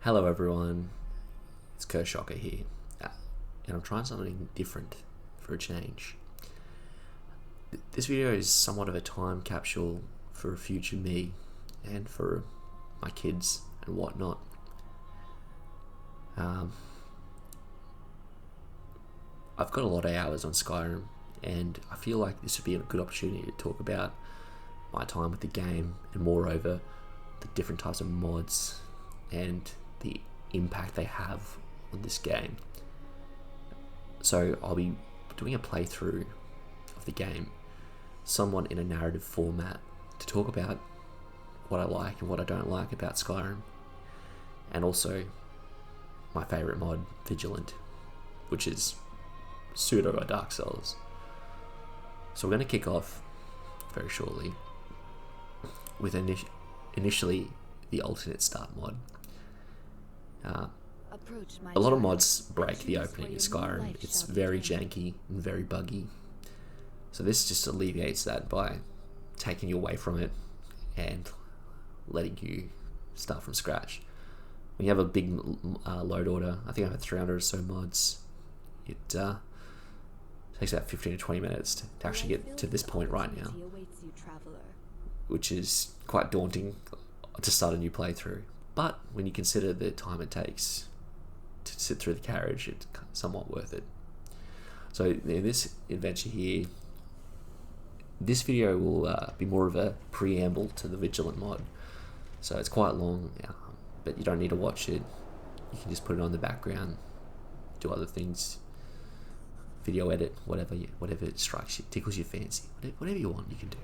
Hello everyone, it's Kershocker here, and I'm trying something different for a change. This video is somewhat of a time capsule for a future me and for my kids and whatnot. I've got a lot of hours on Skyrim, and I feel like this would be a good opportunity to talk about my time with the game and moreover the different types of mods and the impact they have on this game. So I'll be doing a playthrough of the game, somewhat in a narrative format, to talk about what I like and what I don't like about Skyrim, and also my favourite mod, Vigilant, which is pseudo Dark Souls. So we're going to kick off very shortly with initially the alternate start mod. A lot of mods break the opening in Skyrim. It's very janky and very buggy. So this just alleviates that by taking you away from it and letting you start from scratch. When you have a big load order, I think I have 300 or so mods, it takes about 15 to 20 minutes to actually get to this point right now, which is quite daunting to start a new playthrough. But when you consider the time it takes to sit through the carriage, it's somewhat worth it. So in this adventure here, this video will be more of a preamble to the Vigilant mod. So it's quite long, but you don't need to watch it. You can just put it on the background, do other things, video edit, whatever strikes you, tickles your fancy, whatever you want, you can do.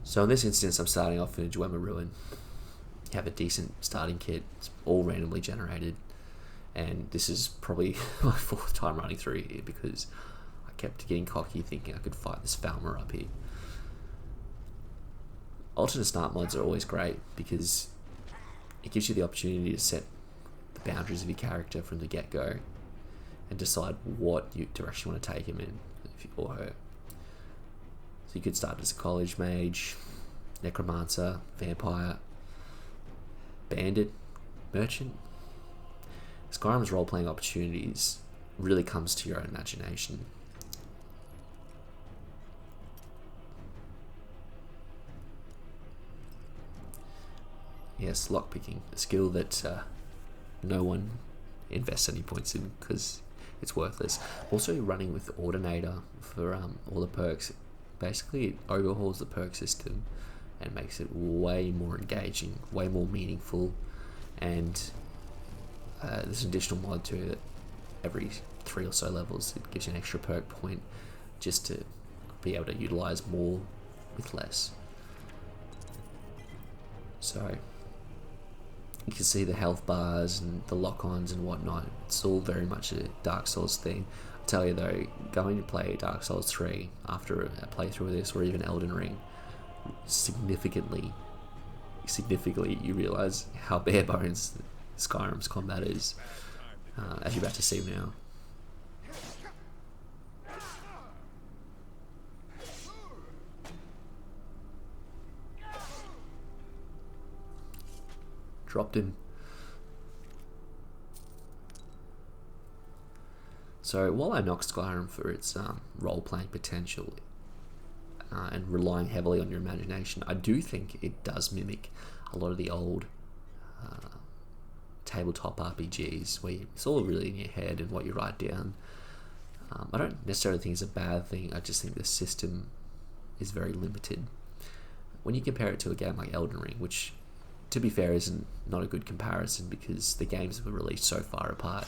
So in this instance, I'm starting off in a Dwemer Ruin. You have a decent starting kit. It's all randomly generated. And this is probably my 4th time running through here because I kept getting cocky thinking I could fight this Falmer up here. Alternate start mods are always great because it gives you the opportunity to set the boundaries of your character from the get-go and decide what direction you want to take him in, or her. So you could start as a college mage, necromancer, vampire, bandit, merchant. Skyrim's role-playing opportunities really comes to your own imagination. Yes, lockpicking, a skill that no one invests any points in because it's worthless. Also running with Ordinator for all the perks. Basically, it overhauls the perk system and makes it way more engaging, way more meaningful, and there's an additional mod to it. Every 3 or so levels, it gives you an extra perk point just to be able to utilize more with less. So you can see the health bars and the lock-ons and whatnot. It's all very much a Dark Souls thing. I tell you though, going to play Dark Souls 3 after a playthrough of this, or even Elden Ring, significantly you realise how bare bones Skyrim's combat is, as you're about to see now. Dropped him. So while I knock Skyrim for its role-playing potential and relying heavily on your imagination, I do think it does mimic a lot of the old tabletop RPGs where it's all really in your head and what you write down. I don't necessarily think it's a bad thing, I just think the system is very limited. When you compare it to a game like Elden Ring, which to be fair isn't not a good comparison because the games were released so far apart,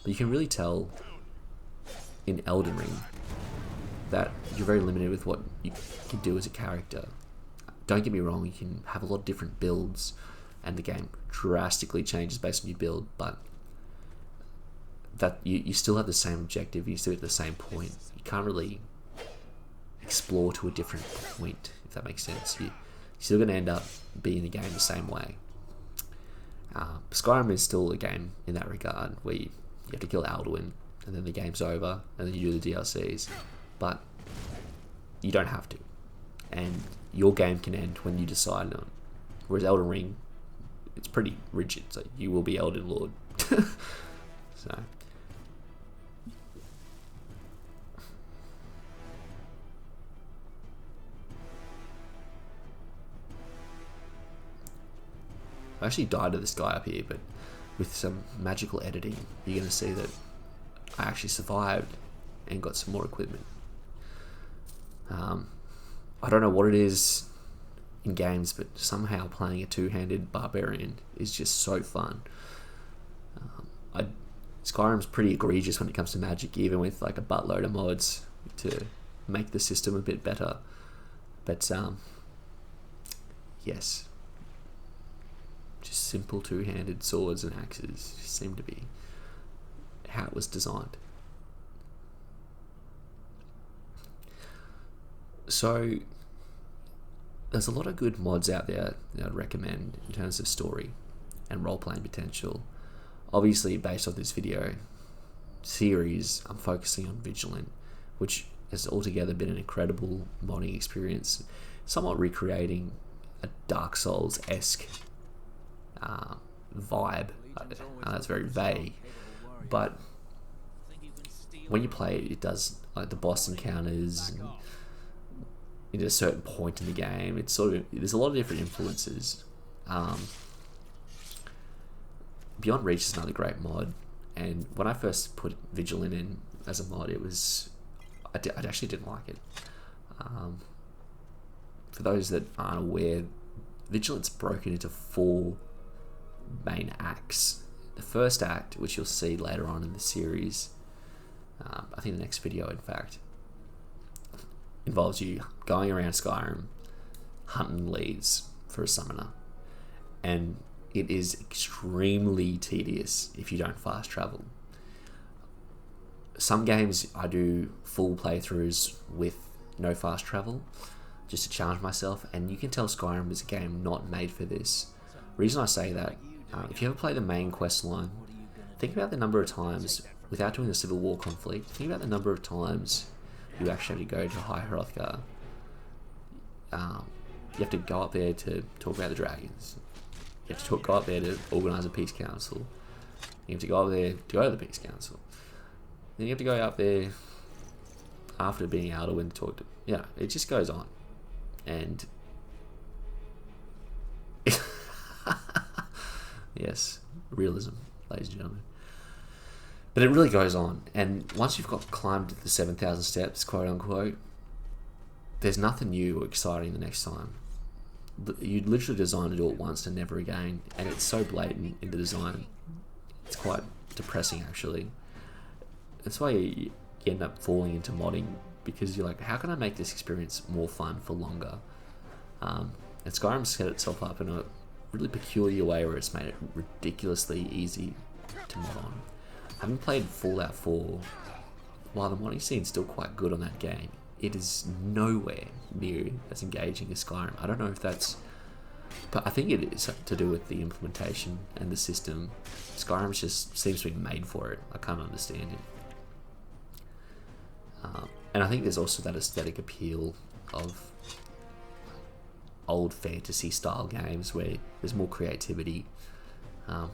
but you can really tell in Elden Ring that you're very limited with what you can do as a character. Don't get me wrong, you can have a lot of different builds and the game drastically changes based on your build, but that you still have the same objective, you still at the same point. You can't really explore to a different point, if that makes sense. You're still going to end up being the game the same way. Skyrim is still a game in that regard where you have to kill Alduin and then the game's over and then you do the DLCs, but you don't have to, and your game can end when you decide on. Whereas Elden Ring, it's pretty rigid, so you will be Elden Lord. So I actually died to this guy up here, but with some magical editing, you're going to see that I actually survived and got some more equipment. I don't know what it is in games, but somehow playing a two-handed barbarian is just so fun. Skyrim's pretty egregious when it comes to magic, even with like a buttload of mods to make the system a bit better. But yes, just simple two-handed swords and axes just seem to be how it was designed. So there's a lot of good mods out there that I'd recommend in terms of story and role-playing potential. Obviously, based on this video series, I'm focusing on Vigilant, which has altogether been an incredible modding experience, somewhat recreating a Dark Souls-esque vibe. That's very vague, but when you play it, it does, like, the boss encounters and at a certain point in the game, it's sort of, there's a lot of different influences. Beyond Reach is another great mod, and when I first put Vigilant in as a mod, it was, I actually didn't like it. For those that aren't aware, Vigilant's broken into 4 main acts. The first act, which you'll see later on in the series, I think the next video in fact, involves you going around Skyrim hunting leads for a summoner, and it is extremely tedious if you don't fast travel. Some games I do full playthroughs with no fast travel just to challenge myself, and you can tell Skyrim is a game not made for this. Reason I say that, if you ever play the main quest line, think about the number of times, without doing the Civil War conflict, think about the number of times you actually have to go to High Hrothgar. You have to go up there to talk about the dragons. You have to go up there to organise a peace council. You have to go up there to go to the peace council. Then you have to go up there after being Alduin to talk to... Yeah, it just goes on. And... yes, realism, ladies and gentlemen. But it really goes on. And once you've climbed the 7,000 steps, quote unquote, there's nothing new or exciting the next time. You literally design to do it once and never again, and it's so blatant in the design, it's quite depressing actually. That's why you end up falling into modding, because you're like, how can I make this experience more fun for longer? And Skyrim set itself up in a really peculiar way where it's made it ridiculously easy to mod on. Having played Fallout 4, while the modding scene's still quite good on that game, it is nowhere near as engaging as Skyrim. I don't know if that's... but I think it is to do with the implementation and the system. Skyrim just seems to be made for it. I can't understand it. And I think there's also that aesthetic appeal of old fantasy style games where there's more creativity.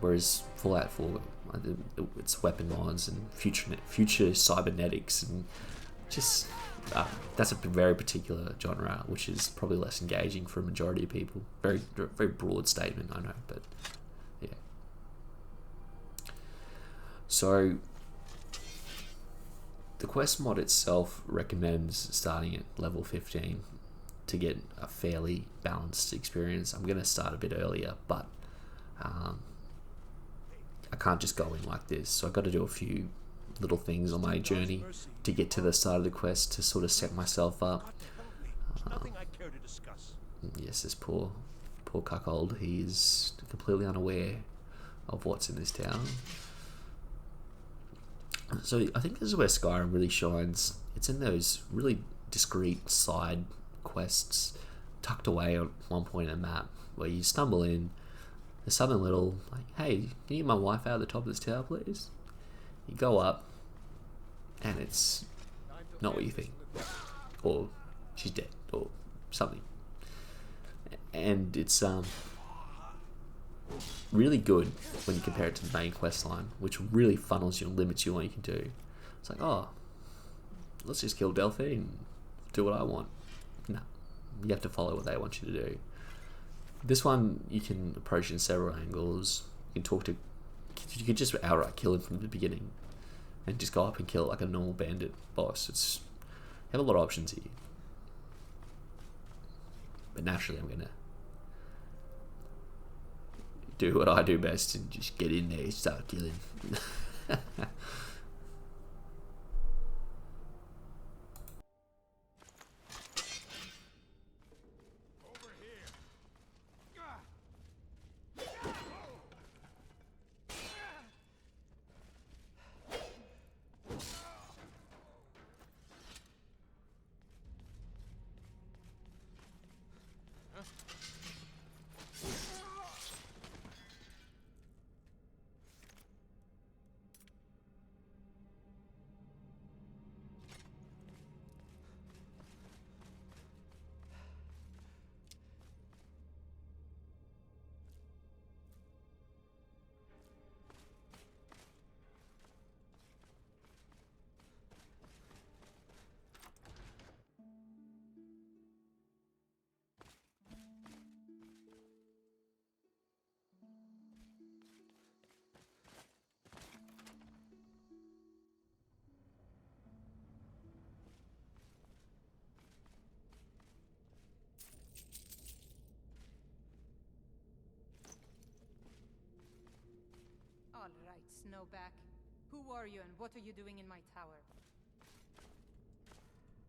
Whereas Fallout 4, it's weapon mods and future cybernetics, and just... that's a very particular genre, which is probably less engaging for a majority of people. Very broad statement, I know, but yeah. So the quest mod itself recommends starting at level 15 to get a fairly balanced experience. I'm going to start a bit earlier, but I can't just go in like this, so I've got to do a few little things on my journey to get to the start of the quest to sort of set myself up. Yes, this poor cuckold, he's completely unaware of what's in this town. So I think this is where Skyrim really shines. It's in those really discreet side quests tucked away on one point in the map where you stumble in, there's something little like, hey, can you get my wife out of the top of this tower please? You go up, and it's not what you think, or she's dead, or something, and it's really good when you compare it to the main quest line, which really funnels you and limits you on what you can do. It's like, oh, let's just kill Delphi and do what I want. No, you have to follow what they want you to do. This one, you can approach it in several angles. You can just outright kill him from the beginning and just go up and kill like a normal bandit boss. You have a lot of options here. But naturally, I'm going to do what I do best and just get in there and start killing. All right, Snowback. Who are you and what are you doing in my tower?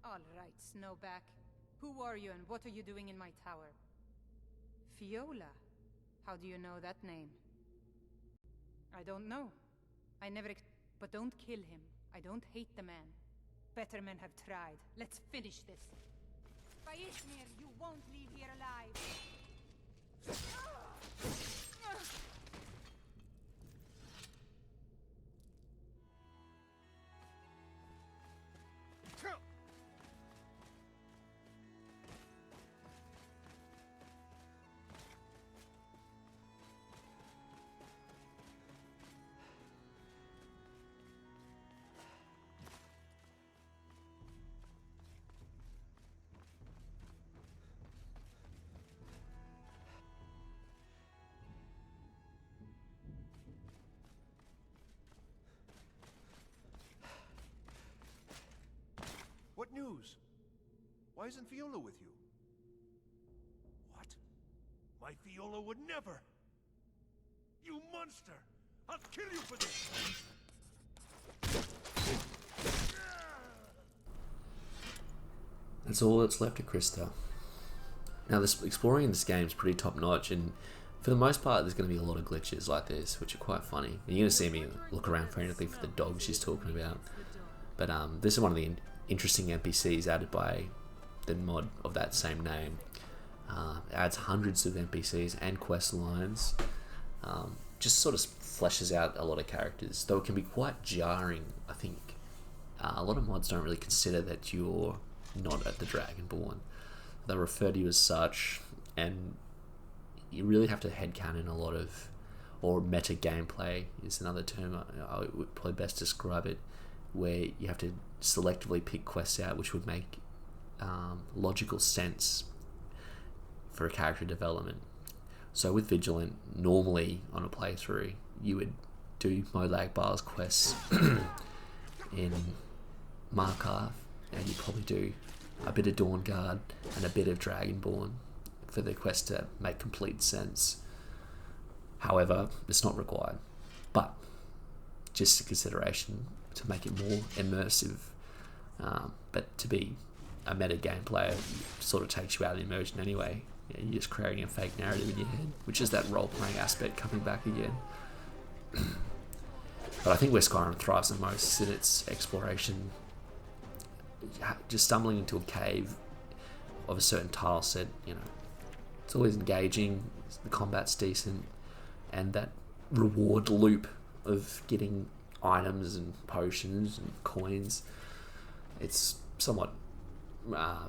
All right, Snowback. Who are you and what are you doing in my tower? Fiola. How do you know that name? I don't know. I never but don't kill him. I don't hate the man. Better men have tried. Let's finish this. Faismir, you won't leave here alive. What news? Why isn't Fiola with you? What? My Fiola would never! You monster! I'll kill you for this! That's all that's left of Krista. Now, exploring in this game is pretty top notch, and for the most part, there's going to be a lot of glitches like this, which are quite funny. And you're going to see me look around frantically for the dog she's talking about. But this is one of the interesting NPCs added by the mod of that same name. It adds hundreds of NPCs and quest lines. Just sort of fleshes out a lot of characters, though it can be quite jarring. I think a lot of mods don't really consider that you're not at the Dragonborn. They refer to you as such, and you really have to headcanon a lot of, or meta gameplay is another term I would probably best describe it, where you have to selectively pick quests out which would make logical sense for a character development. So with Vigilant, normally on a playthrough, you would do Molag Bar's quests in Markarth, and you probably do a bit of Dawnguard and a bit of Dragonborn for the quest to make complete sense. However, it's not required, but just a consideration to make it more immersive. But to be a meta game player sort of takes you out of the immersion anyway. You're just creating a fake narrative in your head, which is that role-playing aspect coming back again. But I think where Skyrim thrives the most is in its exploration. Just stumbling into a cave of a certain tile set, it's always engaging, the combat's decent, and that reward loop of getting items and potions and coins, it's somewhat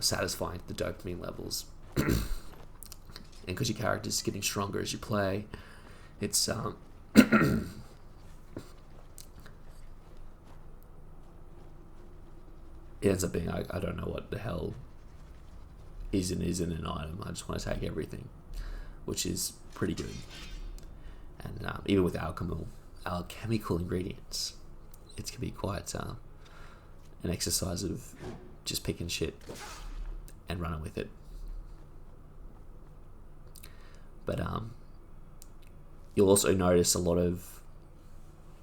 satisfying at the dopamine levels. And because your character's getting stronger as you play, It's it ends up being, I don't know what the hell is and isn't an item. I just want to take everything, which is pretty good. And even with alchemical ingredients, it can be quite an exercise of just picking shit and running with it. But you'll also notice a lot of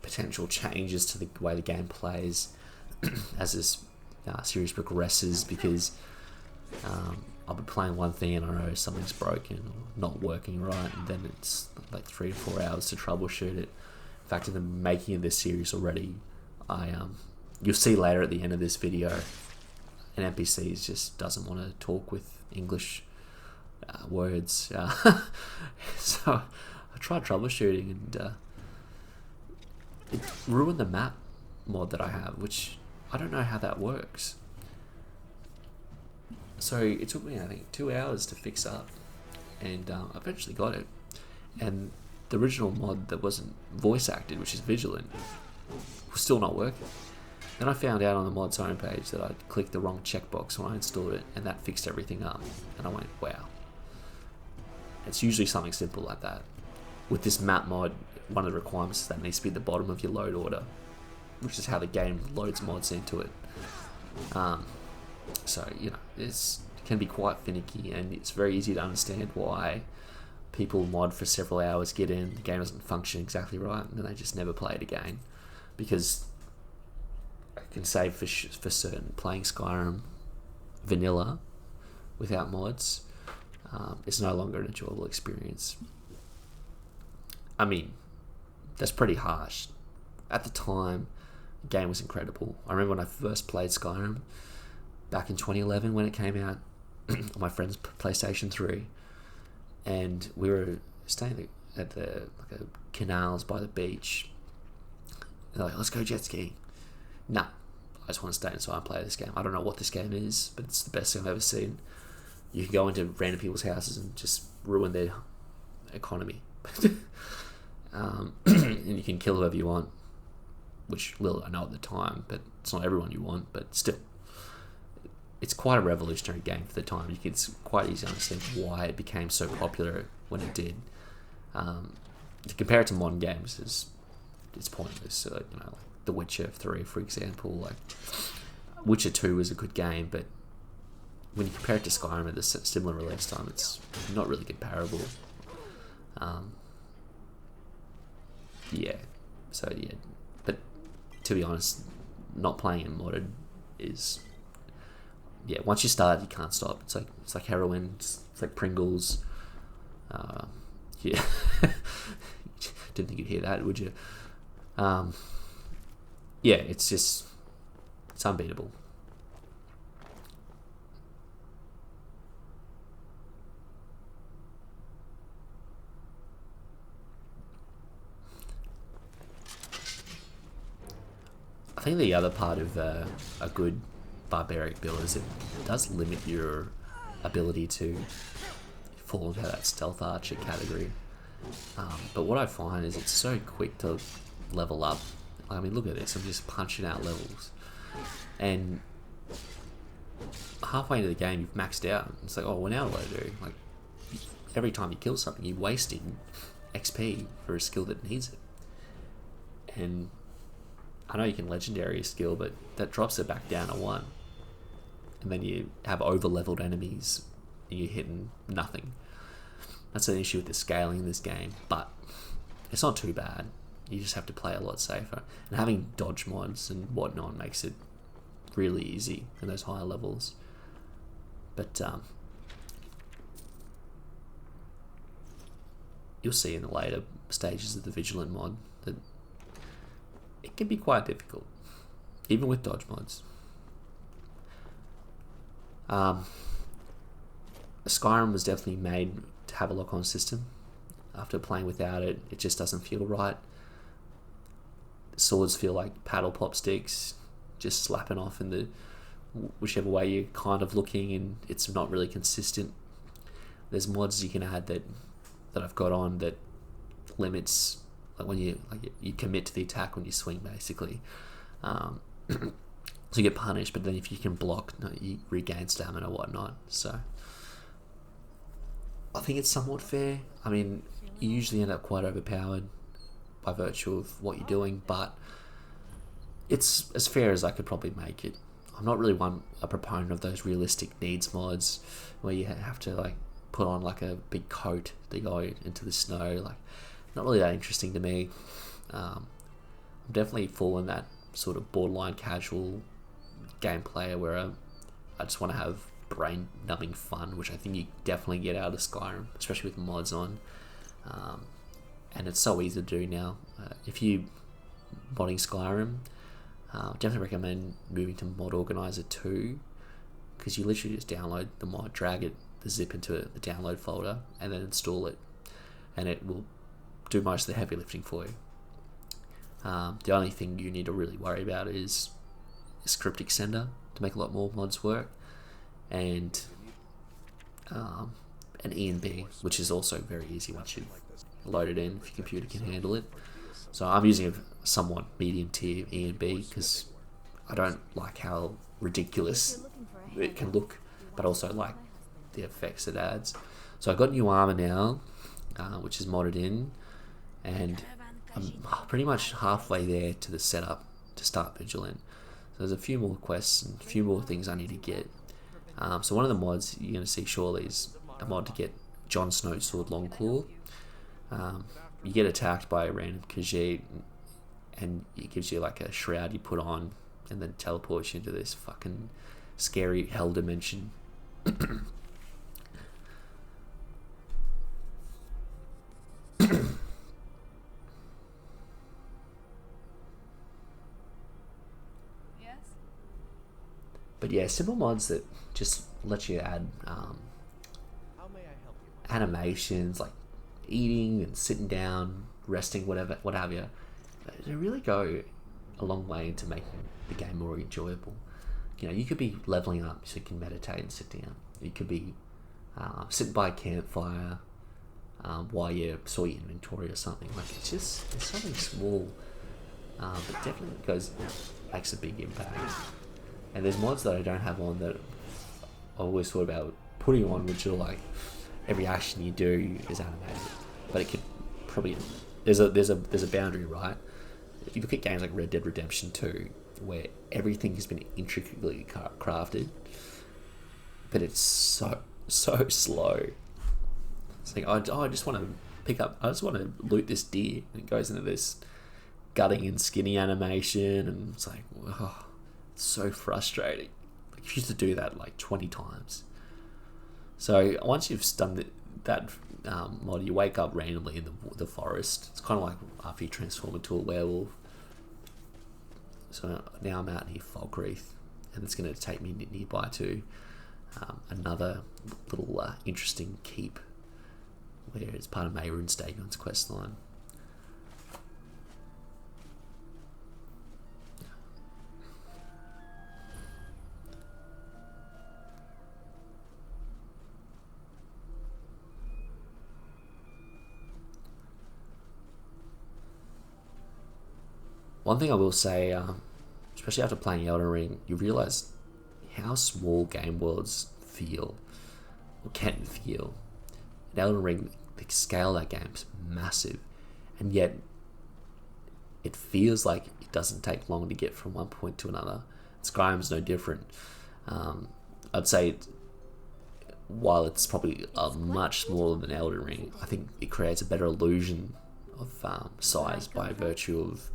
potential changes to the way the game plays as this series progresses, because I'll be playing one thing and I know something's broken or not working right, and then it's like 3 to 4 hours to troubleshoot it. In fact, in the making of this series already, you'll see later at the end of this video, an NPC just doesn't want to talk with English words. So I tried troubleshooting, and it ruined the map mod that I have, which I don't know how that works. So it took me, I think, 2 hours to fix up, and I eventually got it. And the original mod that wasn't voice acted, which is Vigilant, was still not working. Then I found out on the mod's homepage that I'd clicked the wrong checkbox when I installed it, and that fixed everything up. And I went, wow. It's usually something simple like that. With this map mod, one of the requirements is that it needs to be at the bottom of your load order, which is how the game loads mods into it. So, you know, it can be quite finicky, and it's very easy to understand why people mod for several hours, get in, the game doesn't function exactly right, and then they just never play it again. Because I can say for certain, playing Skyrim vanilla without mods is no longer an enjoyable experience. I mean, that's pretty harsh. At the time, the game was incredible. I remember when I first played Skyrim back in 2011 when it came out on my friend's PlayStation 3, and we were staying at the canals by the beach. They're like, let's go jet skiing. Nah, I just want to stay inside and play this game. I don't know what this game is, but it's the best thing I've ever seen. You can go into random people's houses and just ruin their economy. And you can kill whoever you want, which little I know at the time, but it's not everyone you want, but still. It's quite a revolutionary game for the time. It's quite easy to understand why it became so popular when it did. To compare it to modern games it's pointless. You know, like The Witcher 3, for example. Like Witcher 2 is a good game, but when you compare it to Skyrim at the similar release time, it's not really comparable. But to be honest, not playing it modded is, once you start, you can't stop. It's like heroin. It's like Pringles. Didn't think you'd hear that, would you? It's unbeatable. I think the other part of a good barbaric build is it does limit your ability to fall into that stealth archer category. But what I find is it's so quick to level up. I mean, look at this. I'm just punching out levels. And halfway into the game, you've maxed out. It's like, oh, well, now what do I do? Like, every time you kill something, you're wasting XP for a skill that needs it. And I know you can legendary a skill, but that drops it back down to 1. And then you have over-leveled enemies and you're hitting nothing. That's an issue with the scaling in this game, but it's not too bad. You just have to play a lot safer. And having dodge mods and whatnot makes it really easy in those higher levels. But you'll see in the later stages of the Vigilant mod that it can be quite difficult, even with dodge mods. Skyrim was definitely made to have a lock-on system. After playing without it, it just doesn't feel right. Swords feel like paddle pop sticks, just slapping off in the whichever way you're kind of looking, and it's not really consistent. There's mods you can add that I've got on that limits, like when you commit to the attack when you swing, basically. So you get punished, but then if you can block, no, you regain stamina or whatnot. So I think it's somewhat fair. I mean, you usually end up quite overpowered by virtue of what you're doing, but it's as fair as I could probably make it. I'm not really a proponent of those realistic needs mods where you have to like put on like a big coat to go into the snow. Like, not really that interesting to me. I'm definitely full in that sort of borderline casual game player where I just want to have brain numbing fun, which I think you definitely get out of Skyrim, especially with mods on. And it's so easy to do now. If you modding Skyrim, definitely recommend moving to Mod Organizer 2, because you literally just download the mod, drag it, the zip into the download folder, and then install it, and it will do most of the heavy lifting for you. The only thing you need to really worry about is a script extender to make a lot more mods work, and an E and B, which is also very easy once you load it in, if your computer can handle it. So I'm using a somewhat medium tier E and B because I don't like how ridiculous it can look, but also like the effects it adds. So I've got new armor now, which is modded in, and I'm pretty much halfway there to the setup to start Vigilant. So there's a few more quests and a few more things I need to get. So one of the mods you're going to see surely is a mod to get Jon Snow's sword Longclaw. You get attacked by a random Khajiit, and it gives you like a shroud you put on, and then teleports you into this fucking scary hell dimension. But yeah, simple mods that just let you add animations like eating and sitting down, resting, whatever, what have you. They really go a long way into making the game more enjoyable. You know, you could be leveling up so you can meditate and sit down. You could be sitting by a campfire while you sort your inventory or something. Like, it's something small, but definitely makes a big impact. And there's mods that I don't have on that I always thought about putting on, which are like every action you do is animated, but it could probably there's a boundary, right? If you look at games like Red Dead Redemption 2, where everything has been intricately crafted, but it's so slow. It's like, I just want to loot this deer, and it goes into this gutting and skinning animation, and it's like, oh, it's so frustrating. Like, you used to do that like 20 times. So once you've done that mod, you wake up randomly in the forest. It's kind of like after you transform into a werewolf. So now I'm out near Falkreath, and it's going to take me nearby to another little interesting keep, where it's part of Mayrun Stagon's quest line. One thing I will say, especially after playing Elden Ring, you realise how small game worlds feel, or can feel. In Elden Ring, the scale of that game is massive, and yet it feels like it doesn't take long to get from one point to another. Skyrim's no different. I'd say while it's probably much smaller than Elden Ring, I think it creates a better illusion of size by virtue of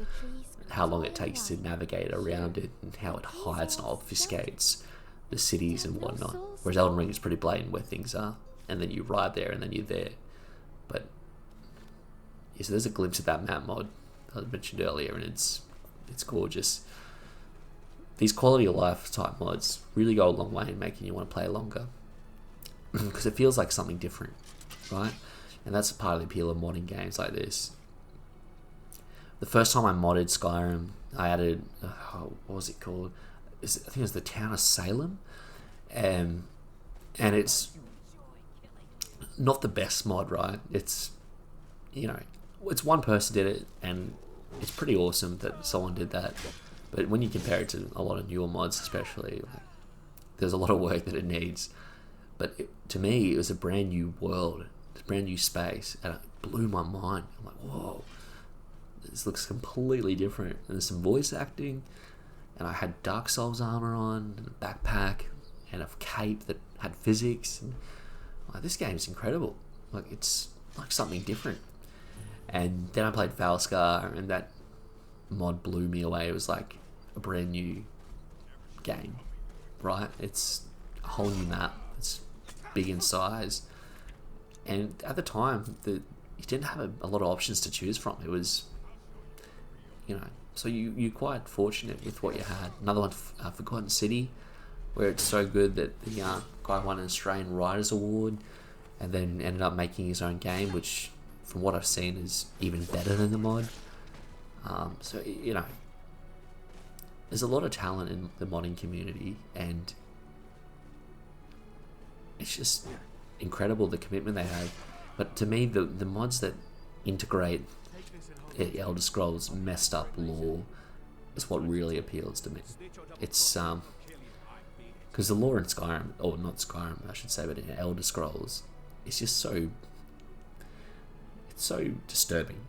how long it takes to navigate around it and how it hides and obfuscates the cities and whatnot. Whereas Elden Ring is pretty blatant where things are, and then you ride there and then you're there. But yeah, so there's a glimpse of that map mod I mentioned earlier, and it's gorgeous. These quality of life type mods really go a long way in making you want to play longer, because it feels like something different, right? And that's part of the appeal of modding games like this. The first time I modded Skyrim, I added, what was it called? I think it was the town of Salem. And it's not the best mod, right? It's, you know, it's one person did it, and it's pretty awesome that someone did that. But when you compare it to a lot of newer mods, especially, like, there's a lot of work that it needs. But to me, it was a brand new world, a brand new space, and it blew my mind. I'm like, whoa, this looks completely different. And there's some voice acting, and I had Dark Souls armor on, and a backpack, and a cape that had physics. And, like, this game's incredible. Like, it's like something different. And then I played Valskar, and that mod blew me away. It was like a brand new game, right? It's a whole new map. It's big in size. And at the time, you didn't have a lot of options to choose from. It was, you know, so you're quite fortunate with what you had. Another one, Forgotten City, where it's so good that the guy won an Australian Writers Award, and then ended up making his own game, which, from what I've seen, is even better than the mod. So, you know, there's a lot of talent in the modding community, and it's just incredible the commitment they have. But to me, the mods that integrate Elder Scrolls messed up lore is what really appeals to me. It's because the lore in Skyrim, or not Skyrim I should say, but in Elder Scrolls, it's just so disturbing.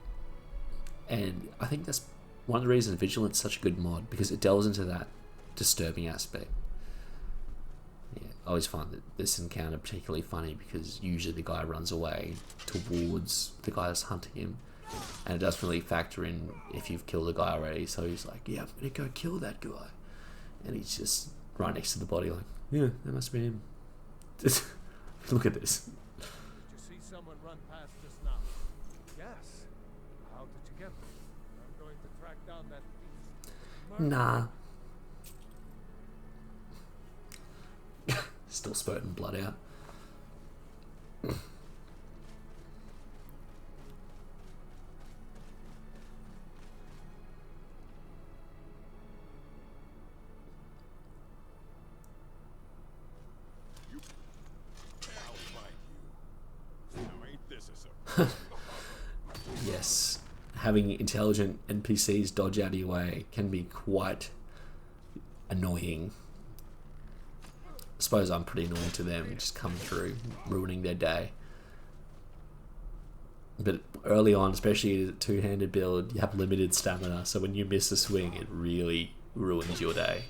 And I think that's one of the reasons Vigilant's such a good mod, because it delves into that disturbing aspect. Yeah, I always find that this encounter particularly funny, because usually the guy runs away towards the guy that's hunting him, and it doesn't really factor in if you've killed the guy already. So he's like, yeah, I'm gonna go kill that guy, and he's just right next to the body, like, yeah, that must be him. Just look at this. Did you see someone run past just now? Yes. How did you get them? I'm going to track down that thief. Nah. Still spurting blood out. Yes, having intelligent NPCs dodge out of your way can be quite annoying. I suppose I'm pretty annoying to them, just coming through, ruining their day. But early on, especially a two-handed build, you have limited stamina, so when you miss a swing, it really ruins your day.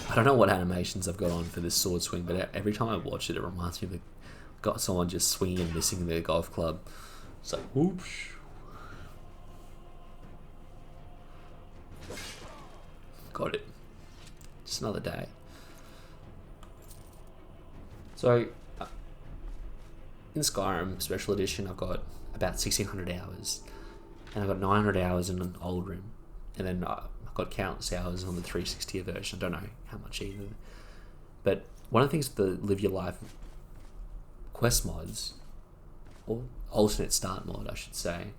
I don't know what animations I've got on for this sword swing, but every time I watch it, it reminds me of got someone just swinging and missing their golf club. It's like, whoosh. Got it. Just another day. So, in Skyrim Special Edition, I've got about 1,600 hours, and I've got 900 hours in an old room, and then I've got countless hours on the 360 version. I don't know how much either. But one of the things with the Live Your Life quest mods, or alternate start mod I should say,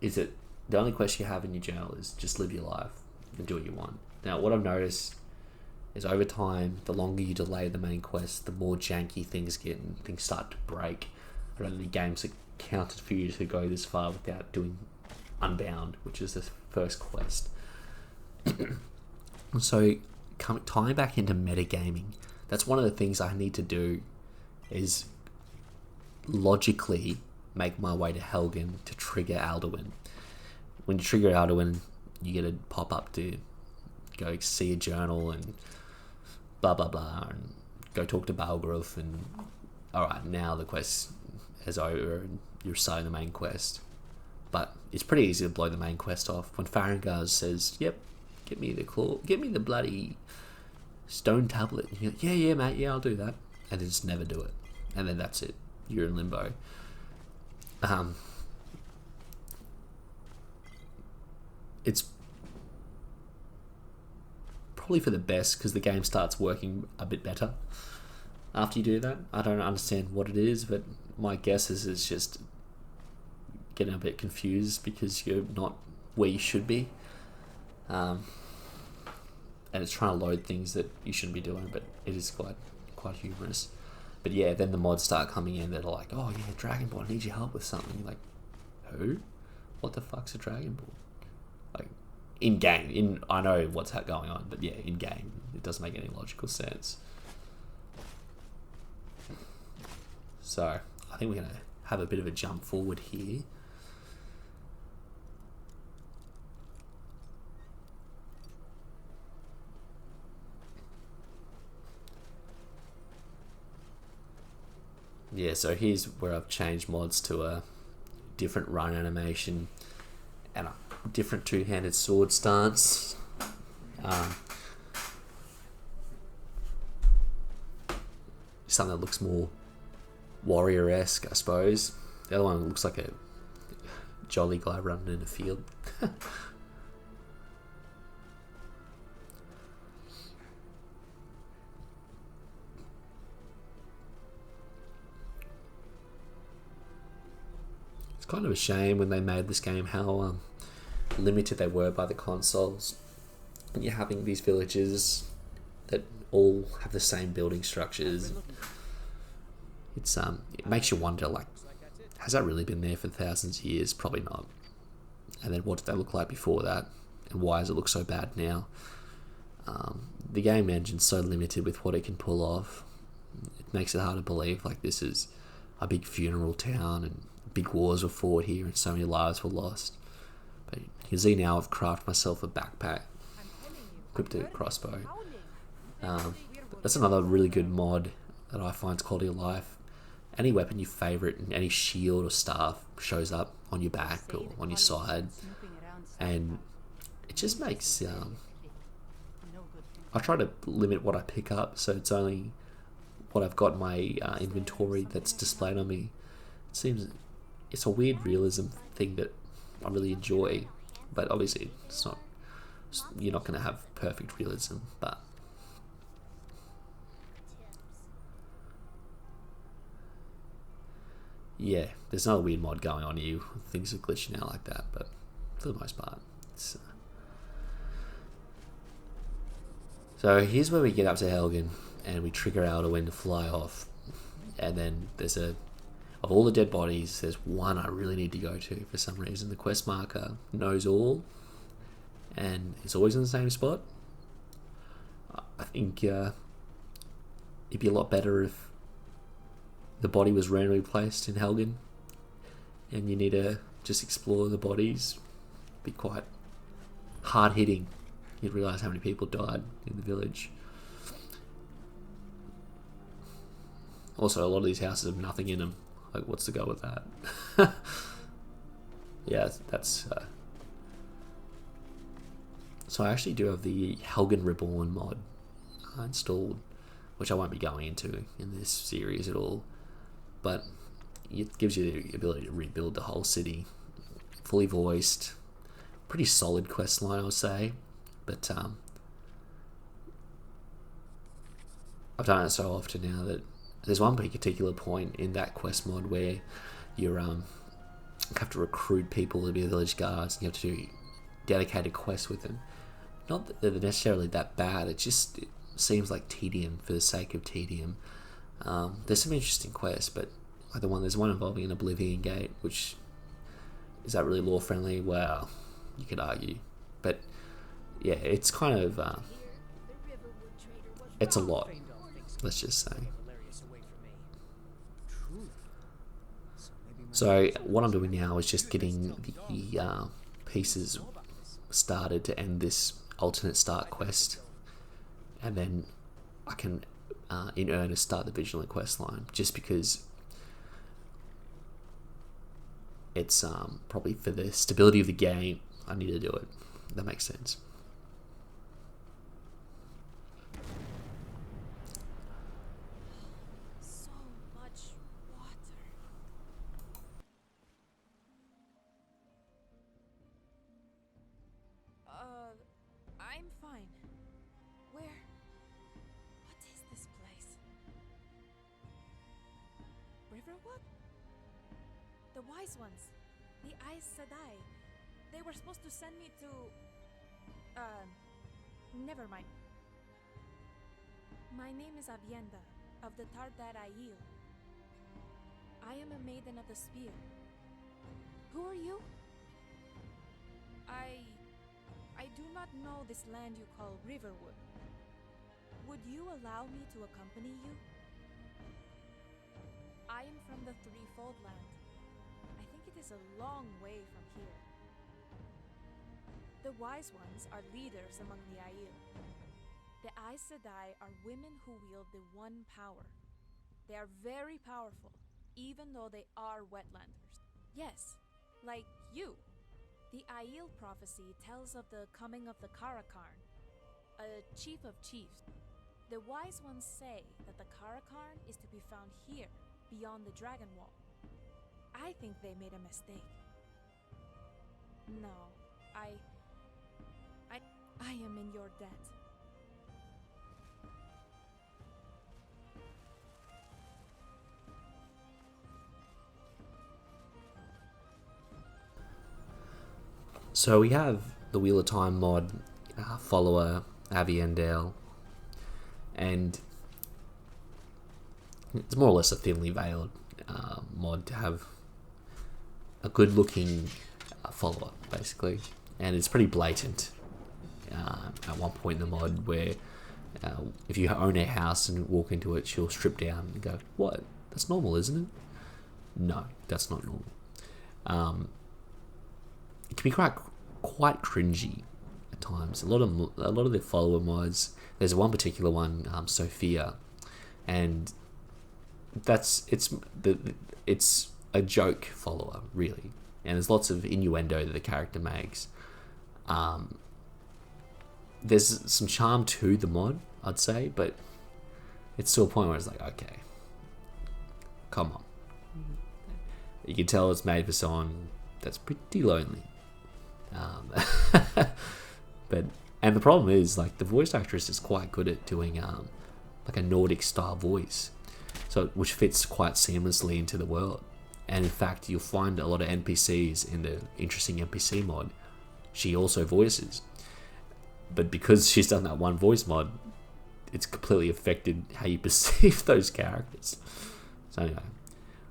is that the only quest you have in your journal is just live your life and do what you want. Now what I've noticed is over time, the longer you delay the main quest, the more janky things get and things start to break. I don't know any games that counted for you to go this far without doing Unbound, which is the first quest. So tying back into metagaming, that's one of the things I need to do, is logically make my way to Helgen to trigger Alduin. When you trigger Alduin, you get a pop-up to go see a journal and blah blah blah, and go talk to Balgruf, and alright, now the quest is over and you're starting the main quest. But it's pretty easy to blow the main quest off. When Farengar says, yep, get me the claw, get me the bloody stone tablet, and you're like, yeah mate, yeah, I'll do that, and then just never do it, and then that's it, you're in limbo. It's probably for the best, because the game starts working a bit better after you do that. I don't understand what it is, but my guess is it's just getting a bit confused because you're not where you should be, and it's trying to load things that you shouldn't be doing, but it is quite humorous. But yeah, then the mods start coming in that are like, oh yeah, Dragonborn, I need your help with something. You're like, who? What the fuck's a Dragonborn? Like, in game, I know what's going on, but yeah, in game, it doesn't make any logical sense. So, I think we're gonna have a bit of a jump forward here. Yeah, so here's where I've changed mods to a different run animation and a different two-handed sword stance. Something that looks more warrior-esque, I suppose. The other one looks like a jolly guy running in a field. Kind of a shame when they made this game how limited they were by the consoles. And you're having these villages that all have the same building structures. It makes you wonder, like, has that really been there for thousands of years? Probably not. And then what did they look like before that? And why does it look so bad now? The game engine's so limited with what it can pull off. It makes it hard to believe like this is a big funeral town and big wars were fought here and so many lives were lost. But you can see now I've crafted myself a backpack, equipped a crossbow. That's another really good mod that I find quality of life. Any weapon you favourite and any shield or staff shows up on your back or on your side, and it just makes I try to limit what I pick up, so it's only what I've got in my inventory that's displayed on me. It seems it's a weird realism thing that I really enjoy, but obviously it's not. You're not going to have perfect realism, but yeah, there's another weird mod going on here. Things are glitching out like that, but for the most part, it's. So here's where we get up to Helgen, and we trigger Alduin to fly off, and then there's of all the dead bodies, there's one I really need to go to for some reason. The quest marker knows all, and it's always in the same spot. I think it'd be a lot better if the body was randomly placed in Helgen, and you need to just explore the bodies. It'd be quite hard hitting. You'd realise how many people died in the village. Also, a lot of these houses have nothing in them. Like, what's the go with that? Yeah, that's... So I actually do have the Helgen Reborn mod installed, which I won't be going into in this series at all. But it gives you the ability to rebuild the whole city. Fully voiced. Pretty solid quest line, I would say. But I've done it so often now that there's one particular point in that quest mod where you have to recruit people to be the village guards, and you have to do dedicated quests with them. Not that they're necessarily that bad, it seems like tedium for the sake of tedium. There's some interesting quests, but like there's one involving an Oblivion Gate, which is that really lore friendly? Well, you could argue, but yeah, it's kind of it's a lot, let's just say. So what I'm doing now is just getting the pieces started to end this alternate start quest, and then I can in earnest start the Vigilant quest line, just because it's probably for the stability of the game I need to do it. That makes sense. I'm fine. Where? What is this place? Riverwood? The Wise Ones. The Aes Sedai. They were supposed to send me to... Never mind. My name is Avienda. of the Tardar Aiel. I am a maiden of the spear. Who are you? I do not know this land you call Riverwood. Would you allow me to accompany you? I am from the Threefold Land. I think it is a long way from here. The Wise Ones are leaders among the Aiel. The Aes Sedai are women who wield the One Power. They are very powerful, even though they are wetlanders. Yes, like you. The Aiel prophecy tells of the coming of the Karakarn, a chief of chiefs. The Wise Ones say that the Karakarn is to be found here, beyond the Dragon Wall. I think they made a mistake. No, I am in your debt. So we have the Wheel of Time mod, follower Aviendale, and it's more or less a thinly veiled mod to have a good looking follower, basically, and it's pretty blatant at one point in the mod where if you own a house and walk into it, she'll strip down and go, "What? That's normal, isn't it?" No, that's not normal. It can be quite cringy at times. A lot of the follower mods. There's one particular one, Sophia, and it's a joke follower, really, and there's lots of innuendo that the character makes. There's some charm to the mod, I'd say, but it's to a point where it's like, okay, come on. You can tell it's made for someone that's pretty lonely. And the problem is, like, the voice actress is quite good at doing like a Nordic style voice, so which fits quite seamlessly into the world. And in fact, you'll find a lot of NPCs in the Interesting NPC mod she also voices, but because she's done that one voice mod, it's completely affected how you perceive those characters. So anyway,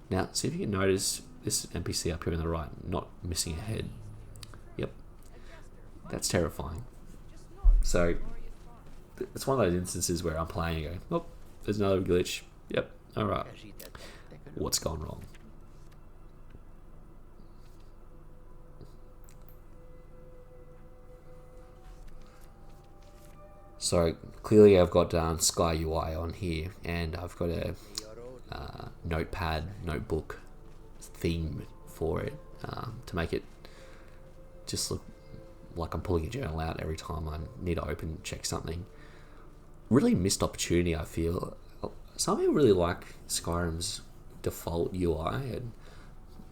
now see if you can notice this NPC up here on the right not missing a head. Yep, that's terrifying. So it's one of those instances where I'm playing and go, oh, there's another glitch. Yep, alright. What's gone wrong? So clearly I've got Sky UI on here, and I've got a notebook theme for it to make it just look like I'm pulling a journal out every time I need to check something. Really missed opportunity, I feel. Some people really like Skyrim's default UI and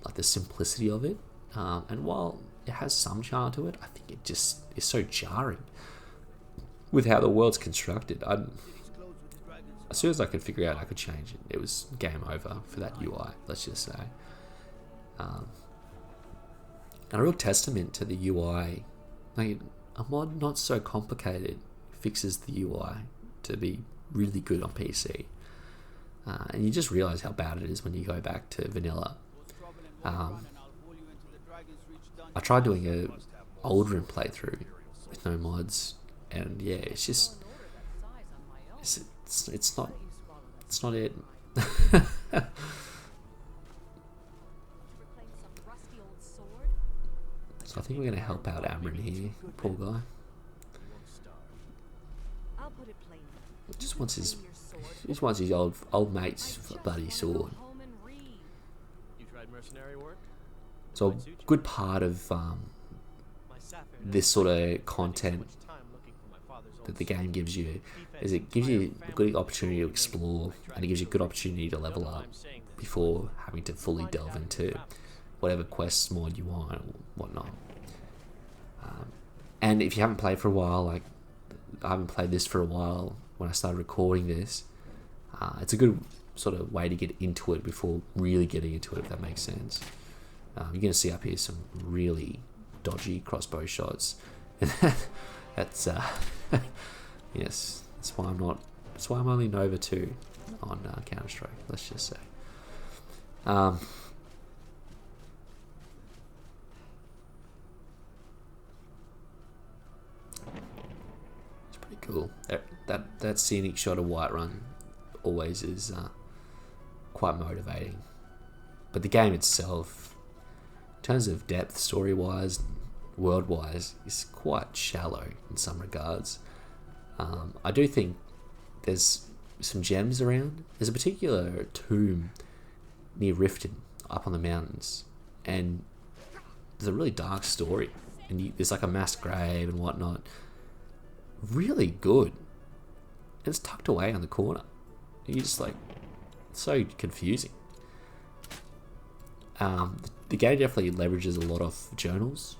like the simplicity of it, and while it has some charm to it, I think it just is so jarring with how the world's constructed. As soon as I could figure out I could change it, it was game over for that UI, let's just say. And a real testament to the UI, like a mod not so complicated fixes the UI to be really good on PC. And you just realize how bad it is when you go back to vanilla. I tried doing a Aldrin playthrough with no mods, and yeah, it's just it's not it. So I think we're gonna help out Amron here, poor guy. Just wants his old mate's bloody sword. So a good part of this sort of content that the game gives you is it gives you a good opportunity to explore, and it gives you a good opportunity to level up before having to fully delve into whatever quests mod you want or whatnot. And if you haven't played for a while, like I haven't played this for a while when I started recording this, it's a good sort of way to get into it before really getting into it, if that makes sense. You're going to see up here some really dodgy crossbow shots. That's yes, that's why I'm only Nova 2. on Counter-Strike, let's just say. It's pretty cool. That scenic shot of Whiterun always is quite motivating. But the game itself, in terms of depth, story-wise, world-wise, is quite shallow in some regards. I do think there's some gems around. There's a particular tomb near Riften, up on the mountains, and there's a really dark story, and there's like a mass grave and whatnot. Really good. And it's tucked away on the corner. You're just like, so confusing. The game definitely leverages a lot of journals.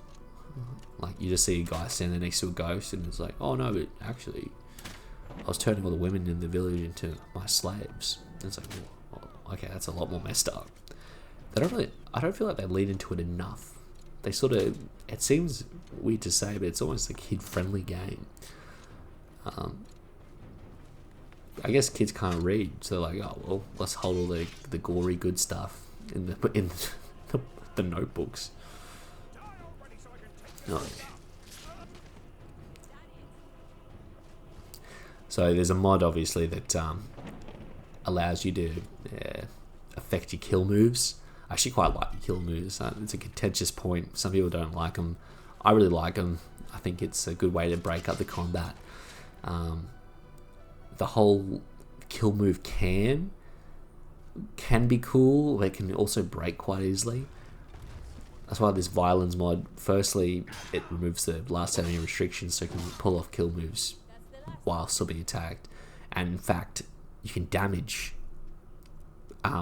Like, you just see a guy standing next to a ghost, and it's like, oh no, but actually, I was turning all the women in the village into my slaves. And it's like, well, okay, that's a lot more messed up. I don't feel like they lead into it enough. They sort of, it seems weird to say, but it's almost a kid-friendly game. I guess kids can't read, so they're like, oh well, let's hold all the gory good stuff in the notebooks. Oh. So there's a mod obviously that allows you to affect your kill moves. I actually quite like the kill moves. It's a contentious point. Some people don't like them. I really like them. I think it's a good way to break up the combat. The whole kill move can be cool. They can also break quite easily. That's why this violence mod, firstly, it removes the last enemy restrictions, so you can pull off kill moves while still being attacked. And in fact, you can damage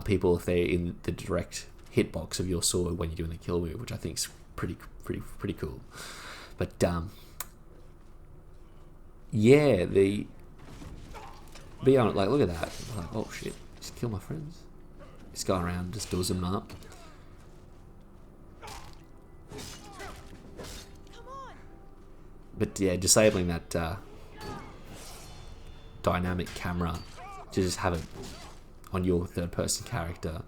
people if they're in the direct hitbox of your sword when you're doing the kill move, which I think is pretty cool. But yeah, beyond, like, look at that. Like, oh shit, just kill my friends. Just go around, just does them up. But yeah, disabling that dynamic camera to just have it on your third-person character,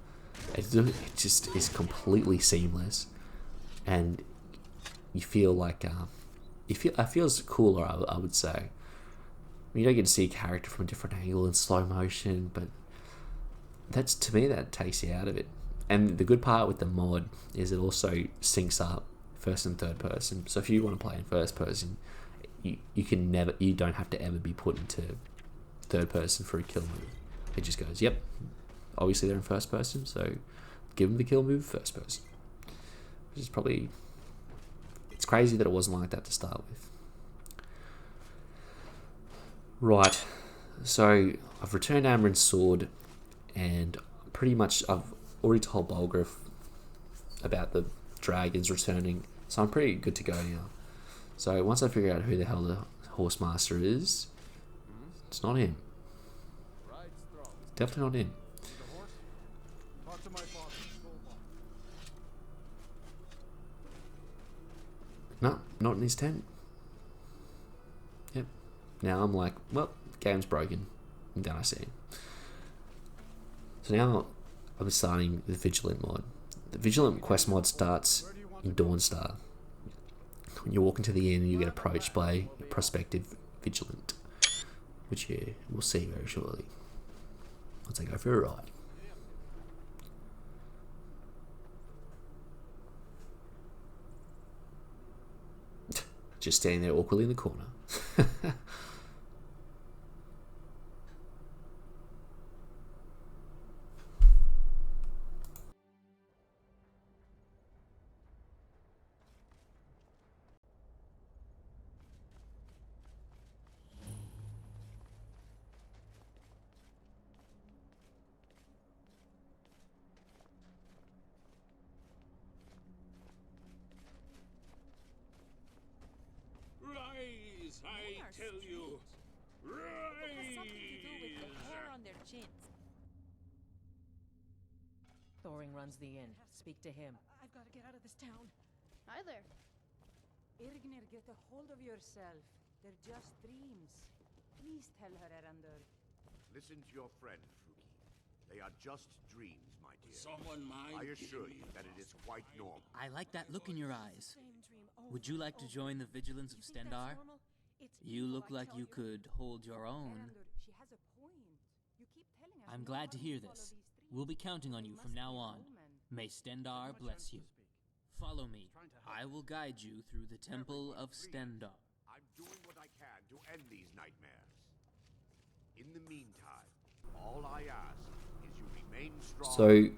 it just is completely seamless, and you feel like it feels cooler. I would say. You don't get to see a character from a different angle in slow motion, but to me that takes you out of it. And the good part with the mod is it also syncs up first and third person. So if you want to play in first person, you don't have to ever be put into third person for a kill move. It just goes, yep, obviously they're in first person, so give them the kill move first person. Which is probably, it's crazy that it wasn't like that to start with. Right, so I've returned Amarin's sword, and pretty much I've already told Bulgraf about the dragons returning, so I'm pretty good to go now. So once I figure out who the hell the horse master is, it's not him. Definitely not him. No, not in his tent. Yep. Now I'm like, well, the game's broken. And then I see him. So now I'm starting the Vigilant mod. The Vigilant quest mod starts in Dawnstar. When you walk into the inn, you get approached by a prospective Vigilant, which you will see very shortly once I go for a ride. Just standing there awkwardly in the corner. Rise, I tell you. It has something to do with the Rise. hair on their chins. Thoring runs the inn. Speak to him. I've got to get out of this town. Hi there. Irgnir, get a hold of yourself. They're just dreams. Please tell her, Erandur. Listen to your friend, They are just dreams, my dear. Someone mind? I assure you that it is quite normal. I like that look in your eyes. Would you like to join the Vigilance of Stendarr? You look like you could hold your own. She has a point. You keep telling us I'm we glad to are hear to follow this. these dreams. We'll be counting on you We from must now be on. human. May Stendarr bless you. Follow me. I will guide you through the Temple of Stendarr. I'm doing what I can to end these nightmares. In the meantime, all I ask is you remain strong. So,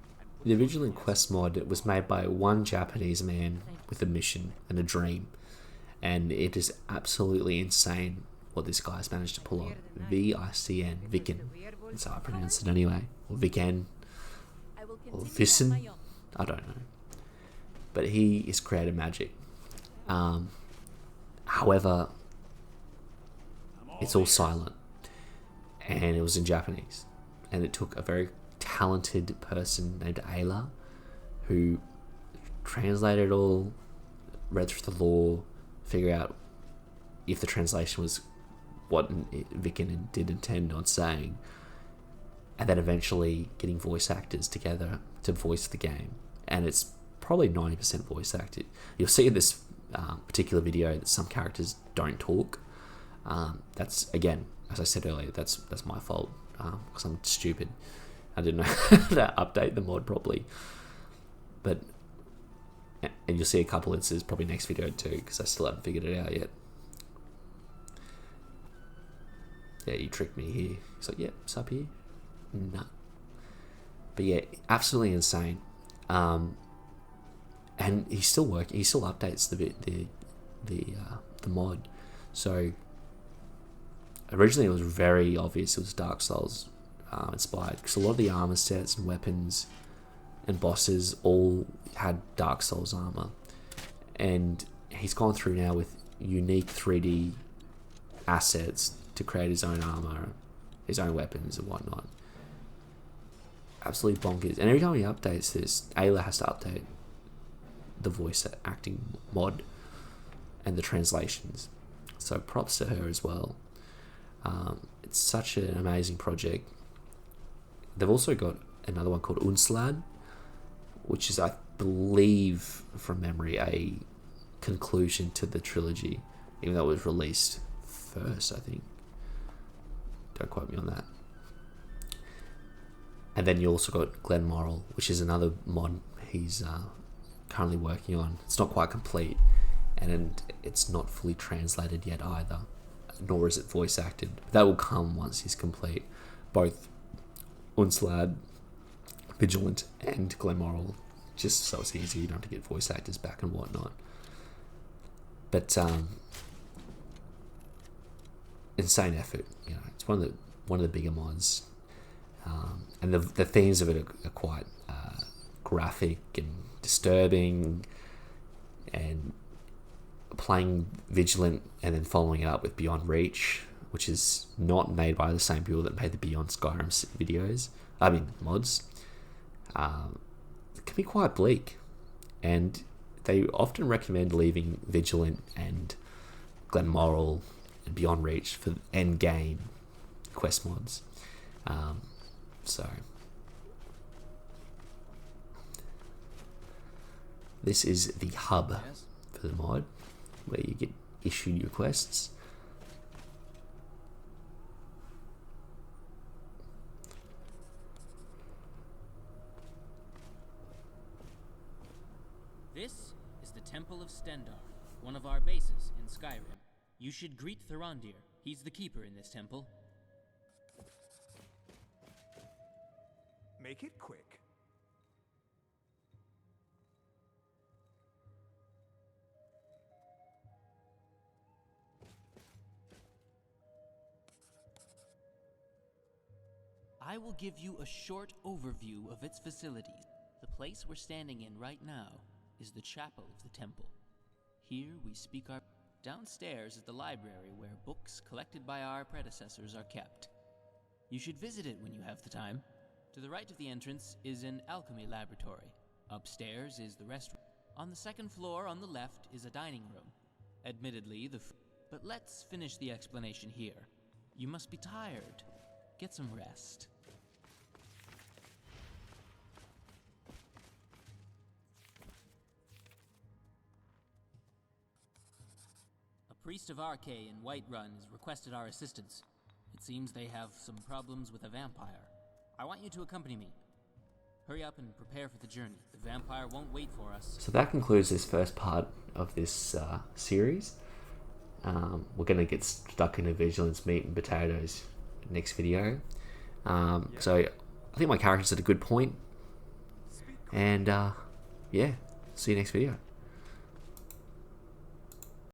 the Vigilant Quest mod was made by one Japanese man with a mission and a dream, and it is absolutely insane what this guy's managed to pull off. V-I-C-N, Viken. That's how I pronounce it anyway. Or Viken. Or Vissen. I don't know. But he is creative magic. However, it's all silent. And it was in Japanese. And it took a very talented person named Ayla, who translated it all, read through the lore, figure out if the translation was what Viken did intend on saying, and then eventually getting voice actors together to voice the game. And it's probably 90% voice acted. You'll see in this particular video that some characters don't talk. That's, again, as I said earlier, that's my fault, because I'm stupid. I didn't know how to update the mod properly. But, and you'll see a couple instances probably next video too, because I still haven't figured it out yet. Yeah, you tricked me here. He's like, yep, it's up here. Nah. But yeah, absolutely insane. And he's still working. He still updates the mod. So originally it was very obvious it was Dark Souls inspired, because a lot of the armor sets and weapons and bosses all had Dark Souls armor, and he's gone through now with unique 3D assets to create his own armor, his own weapons and whatnot. Absolutely bonkers. And every time he updates this, Ayla has to update the voice acting mod and the translations. So props to her as well. It's such an amazing project. They've also got another one called Unslad, which is, I believe, from memory, a conclusion to the trilogy, even though it was released first, I think. Don't quote me on that. And then you also got Glenmoral, which is another mod he's currently working on. It's not quite complete, and it's not fully translated yet either, nor is it voice acted. That will come once he's complete. Both Unslad, Vigilant, and Glenmoral, just so it's easy, you don't have to get voice actors back and whatnot. But insane effort, you know. It's one of the bigger mods, and the themes of it are quite graphic and disturbing, and playing Vigilant and then following it up with Beyond Reach, which is not made by the same people that made the Beyond Skyrim mods. It can be quite bleak, and they often recommend leaving Vigilant and Glenmoral and Beyond Reach for end game quest mods. So this is the hub for the mod, where you get issued your quests. This is the Temple of Stendarr, one of our bases in Skyrim. You should greet Thrandir. He's the keeper in this temple. Make it quick. I will give you a short overview of its facilities. The place we're standing in right now is the chapel of the temple. Here we speak our... Downstairs is the library where books collected by our predecessors are kept. You should visit it when you have the time. To the right of the entrance is an alchemy laboratory. Upstairs is the restroom. On the second floor on the left is a dining room. Admittedly, but let's finish the explanation here. You must be tired. Get some rest. priest of Arke in Whiterun has requested our assistance. It seems they have some problems with a vampire. I want you to accompany me. Hurry up and prepare for the journey. The vampire won't wait for us. So that concludes this first part of this series. We're going to get stuck into Vigilance meat and potatoes next video. So I think my character's at a good point. And yeah, see you next video.